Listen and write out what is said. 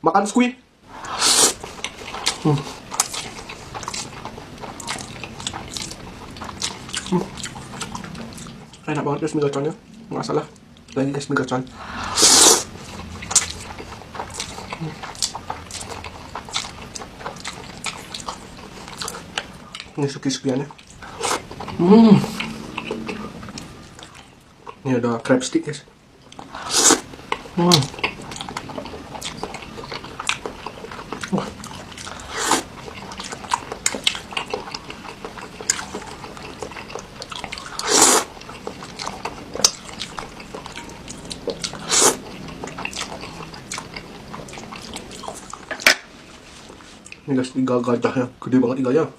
Makan squid. Enak banget guys mie gaconnya. Nggak salah. Lagi guys mie gacon. Ini suki-sukiannya. Ini ada crab stick guys. Ini guys, iga gajahnya gede banget iganya.